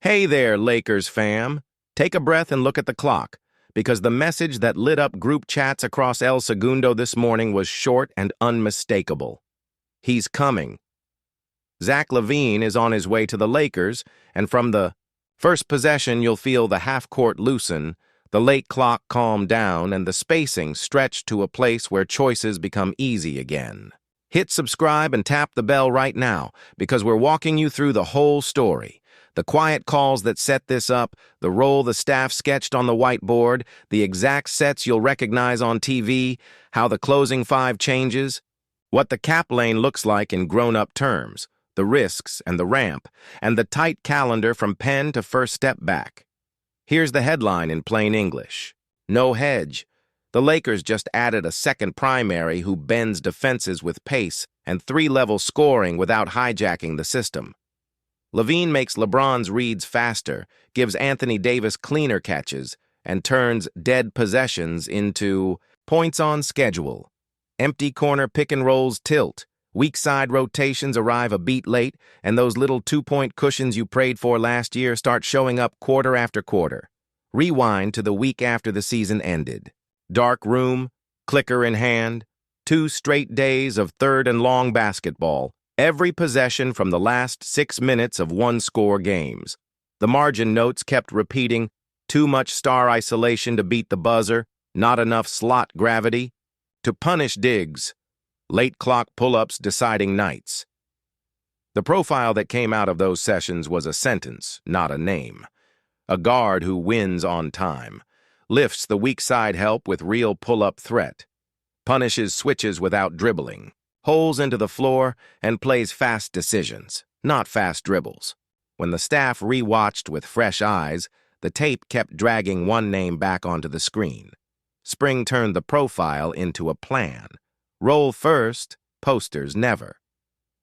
Hey there, Lakers fam. Take a breath and look at the clock, because the message that lit up group chats across El Segundo this morning was short and unmistakable. He's coming. Zach LaVine is on his way to the Lakers, and from the first possession you'll feel the half-court loosen, the late clock calm down, and the spacing stretch to a place where choices become easy again. Hit subscribe and tap the bell right now, because we're walking you through the whole story. The quiet calls that set this up, the role the staff sketched on the whiteboard, the exact sets you'll recognize on TV, how the closing five changes, what the cap lane looks like in grown-up terms, the risks and the ramp, and the tight calendar from pen to first step back. Here's the headline in plain English. No hedge. The Lakers just added a second primary who bends defenses with pace and three-level scoring without hijacking the system. LaVine makes LeBron's reads faster, gives Anthony Davis cleaner catches, and turns dead possessions into points on schedule. Empty corner pick-and-rolls tilt, weak side rotations arrive a beat late, and those little two-point cushions you prayed for last year start showing up quarter after quarter. Rewind to the week after the season ended. Dark room, clicker in hand, 2 straight days of third and long basketball. Every possession from the last 6 minutes of one-score games. The margin notes kept repeating, too much star isolation to beat the buzzer, not enough slot gravity. To punish Diggs, late clock pull-ups deciding nights. The profile that came out of those sessions was a sentence, not a name. A guard who wins on time, lifts the weak side help with real pull-up threat, punishes switches without dribbling, holes into the floor, and plays fast decisions, not fast dribbles. When the staff re-watched with fresh eyes, the tape kept dragging one name back onto the screen. Spring turned the profile into a plan. Roll first, posters never.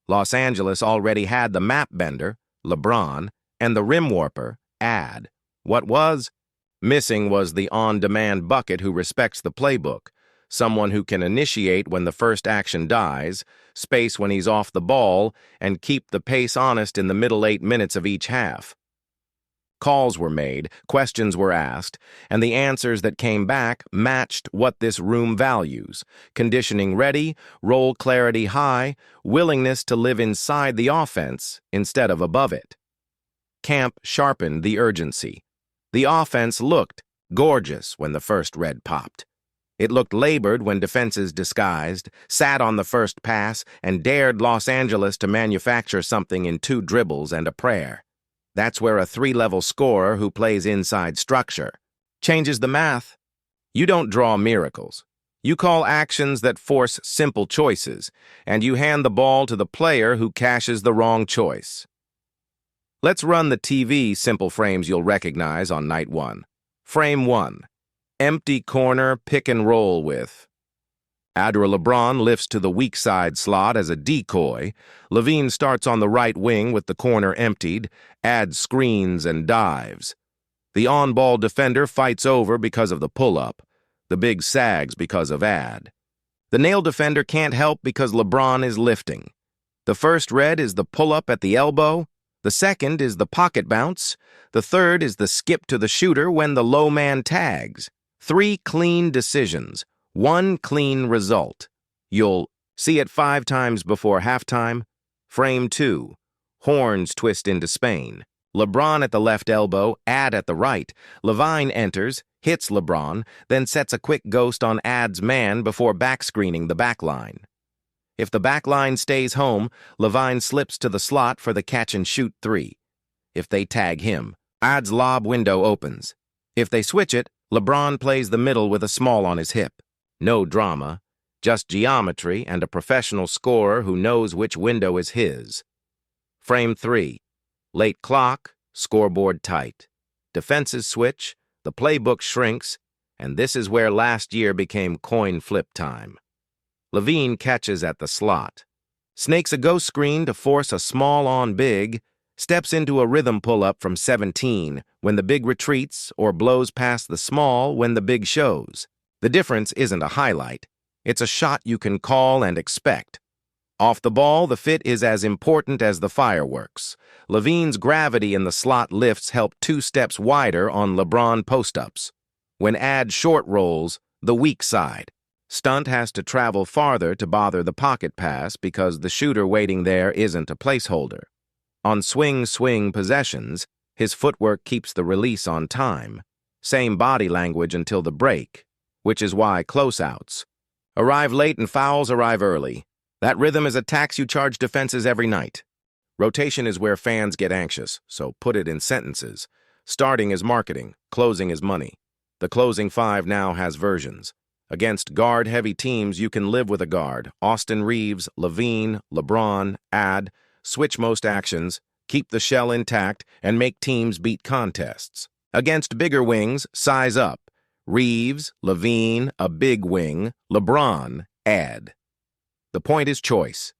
Los Angeles already had the map bender, LeBron, and the rim warper, Ad. What was missing was the on-demand bucket who respects the playbook, someone who can initiate when the first action dies, space when he's off the ball, and keep the pace honest in the middle 8 minutes of each half. Calls were made, questions were asked, and the answers that came back matched what this room values: conditioning ready, role clarity high, willingness to live inside the offense instead of above it. Camp sharpened the urgency. The offense looked gorgeous when the first red popped. It looked labored when defenses disguised, sat on the first pass, and dared Los Angeles to manufacture something in 2 dribbles and a prayer. That's where a 3-level scorer who plays inside structure changes the math. You don't draw miracles. You call actions that force simple choices, and you hand the ball to the player who cashes the wrong choice. Let's run the TV simple frames you'll recognize on night 1. Frame 1. Empty corner pick and roll with. Adra LeBron lifts to the weak side slot as a decoy. LaVine starts on the right wing with the corner emptied, adds screens and dives. The on-ball defender fights over because of the pull-up. The big sags because of Ad. The nail defender can't help because LeBron is lifting. The first red is the pull-up at the elbow. The second is the pocket bounce. The third is the skip to the shooter when the low man tags. 3 clean decisions, 1 clean result. You'll see it 5 times before halftime. Frame 2. Horns twist into Spain. LeBron at the left elbow, Ad at the right. LaVine enters, hits LeBron, then sets a quick ghost on Ad's man before back-screening the backline. If the backline stays home, LaVine slips to the slot for the catch-and-shoot 3. If they tag him, Ad's lob window opens. If they switch it, LeBron plays the middle with a small on his hip. No drama, just geometry and a professional scorer who knows which window is his. Frame 3. Late clock, scoreboard tight. Defenses switch, the playbook shrinks, and this is where last year became coin flip time. LaVine catches at the slot. Snakes a ghost screen to force a small on big, steps into a rhythm pull-up from 17 when the big retreats or blows past the small when the big shows. The difference isn't a highlight. It's a shot you can call and expect. Off the ball, the fit is as important as the fireworks. Levine's gravity in the slot lifts help 2 steps wider on LeBron post-ups. When Ad short rolls, the weak side. Stunt has to travel farther to bother the pocket pass because the shooter waiting there isn't a placeholder. On swing-swing possessions, his footwork keeps the release on time. Same body language until the break, which is why closeouts arrive late and fouls arrive early. That rhythm is a tax you charge defenses every night. Rotation is where fans get anxious, so put it in sentences. Starting is marketing, closing is money. The closing 5 now has versions. Against guard-heavy teams, you can live with a guard. Austin Reeves, Levine, LeBron, Ad, switch most actions, keep the shell intact, and make teams beat contests. Against bigger wings, size up. Reeves, Levine, a big wing, LeBron, Ad. The point is choice.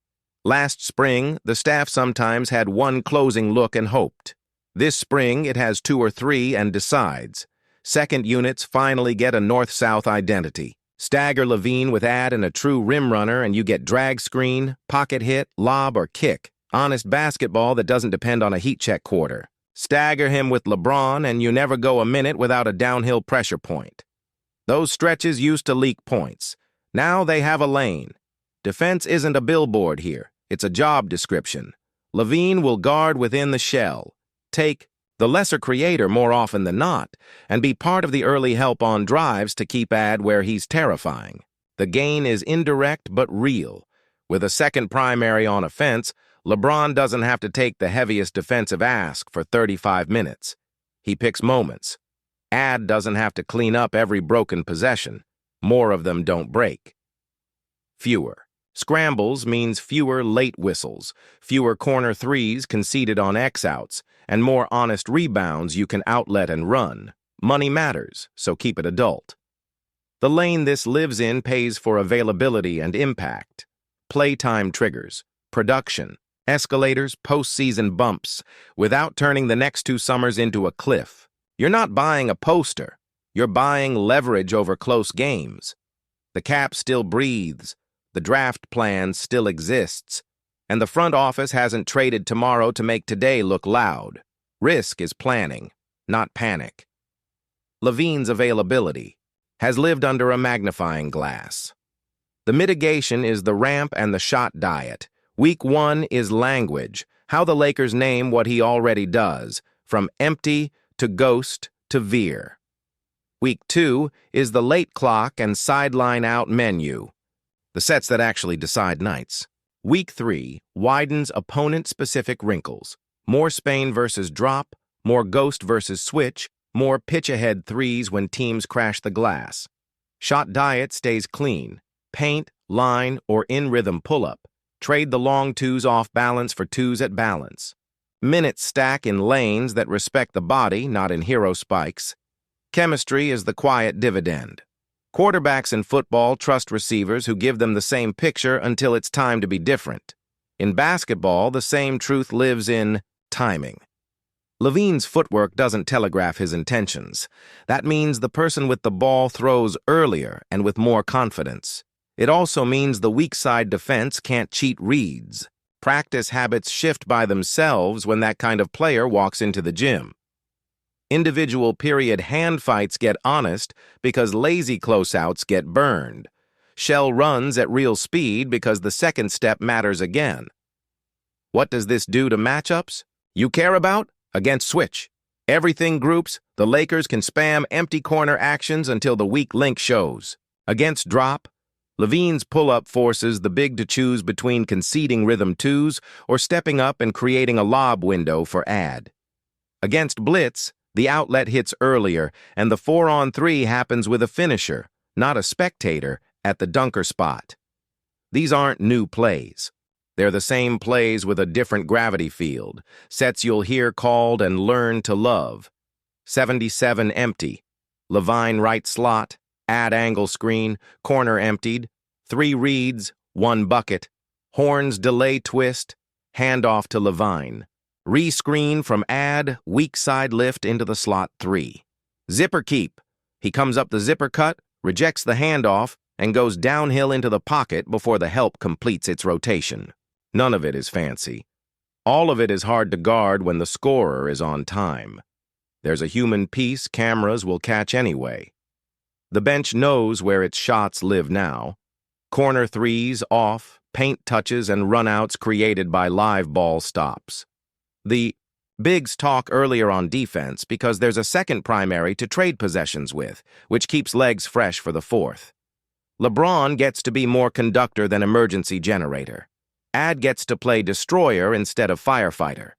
Last spring, the staff sometimes had one closing look and hoped. This spring, it has 2 or 3 and decides. Second units finally get a north-south identity. Stagger Levine with Ad and a true rim runner and you get drag screen, pocket hit, lob, or kick. Honest basketball that doesn't depend on a heat check quarter. Stagger him with LeBron and you never go a minute without a downhill pressure point. Those stretches used to leak points. Now they have a lane. Defense isn't a billboard here. It's a job description. Levine will guard within the shell, take the lesser creator more often than not, and be part of the early help on drives to keep Ad where he's terrifying. The gain is indirect but real. With a second primary on offense, LeBron doesn't have to take the heaviest defensive ask for 35 minutes. He picks moments. Ad doesn't have to clean up every broken possession. More of them don't break. Fewer. Scrambles means fewer late whistles, fewer corner threes conceded on X-outs, and more honest rebounds you can outlet and run. Money matters, so keep it adult. The lane this lives in pays for availability and impact. Playtime triggers, production, escalators, postseason bumps, without turning the next 2 summers into a cliff. You're not buying a poster. You're buying leverage over close games. The cap still breathes. The draft plan still exists, and the front office hasn't traded tomorrow to make today look loud. Risk is planning, not panic. Levine's availability has lived under a magnifying glass. The mitigation is the ramp and the shot diet. Week 1 is language, how the Lakers name what he already does, from empty to ghost to veer. Week 2 is the late clock and sideline out menu. The sets that actually decide nights. Week 3 widens opponent-specific wrinkles. More Spain versus drop, more ghost versus switch, more pitch-ahead threes when teams crash the glass. Shot diet stays clean. Paint, line, or in-rhythm pull-up. Trade the long 2s off balance for 2s at balance. Minutes stack in lanes that respect the body, not in hero spikes. Chemistry is the quiet dividend. Quarterbacks in football trust receivers who give them the same picture until it's time to be different. In basketball, the same truth lives in timing. Levine's footwork doesn't telegraph his intentions. That means the person with the ball throws earlier and with more confidence. It also means the weak side defense can't cheat reads. Practice habits shift by themselves when that kind of player walks into the gym. Individual period hand fights get honest because lazy closeouts get burned. Shell runs at real speed because the second step matters again. What does this do to matchups? You care about? Against switch. Everything groups, the Lakers can spam empty corner actions until the weak link shows. Against drop, Levine's pull-up forces the big to choose between conceding rhythm 2s or stepping up and creating a lob window for Ad. Against blitz, the outlet hits earlier, and the 4-on-3 happens with a finisher, not a spectator, at the dunker spot. These aren't new plays. They're the same plays with a different gravity field, sets you'll hear called and learn to love. 77 empty, Levine right slot, Ad angle screen, corner emptied, 3 reads, 1 bucket, Horns delay twist, handoff to Levine. Re-screen from Ad, weak side lift into the slot 3. Zipper keep. He comes up the zipper cut, rejects the handoff, and goes downhill into the pocket before the help completes its rotation. None of it is fancy. All of it is hard to guard when the scorer is on time. There's a human piece cameras will catch anyway. The bench knows where its shots live now. Corner threes off, paint touches and runouts created by live ball stops. The bigs talk earlier on defense because there's a second primary to trade possessions with, which keeps legs fresh for the fourth. LeBron gets to be more conductor than emergency generator. Ad gets to play destroyer instead of firefighter.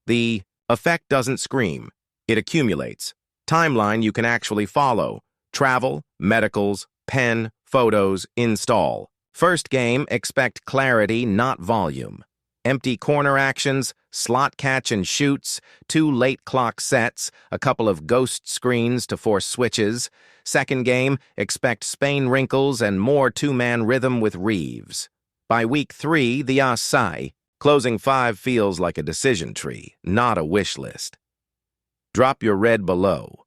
The effect doesn't scream. It accumulates. Timeline you can actually follow. Travel, medicals, pen, photos, install. First game, expect clarity, not volume. Empty corner actions, slot catch and shoots, 2 late clock sets, a couple of ghost screens to force switches. Second game, expect Spain wrinkles and more 2-man rhythm with Reeves. By week 3, the Asai, closing 5 feels like a decision tree, not a wish list. Drop your red below.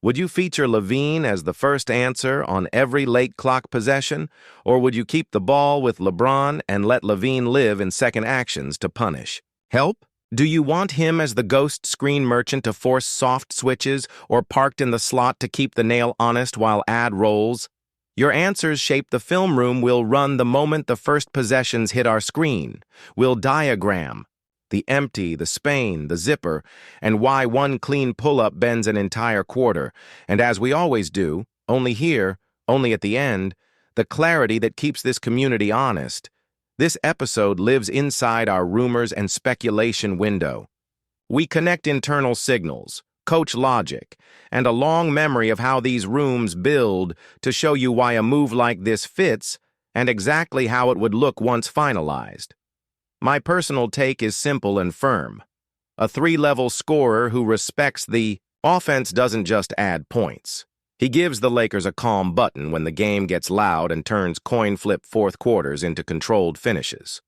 Would you feature Levine as the first answer on every late clock possession, or would you keep the ball with LeBron and let Levine live in second actions to punish? Help? Do you want him as the ghost screen merchant to force soft switches or parked in the slot to keep the nail honest while ad rolls? Your answers shape the film room we'll run the moment the first possessions hit our screen. We'll diagram the empty, the Spain, the zipper, and why one clean pull-up bends an entire quarter. And as we always do, only here, only at the end, the clarity that keeps this community honest. This episode lives inside our rumors and speculation window. We connect internal signals, coach logic, and a long memory of how these rooms build to show you why a move like this fits and exactly how it would look once finalized. My personal take is simple and firm. A 3-level scorer who respects the offense doesn't just add points. He gives the Lakers a calm button when the game gets loud and turns coin flip fourth quarters into controlled finishes.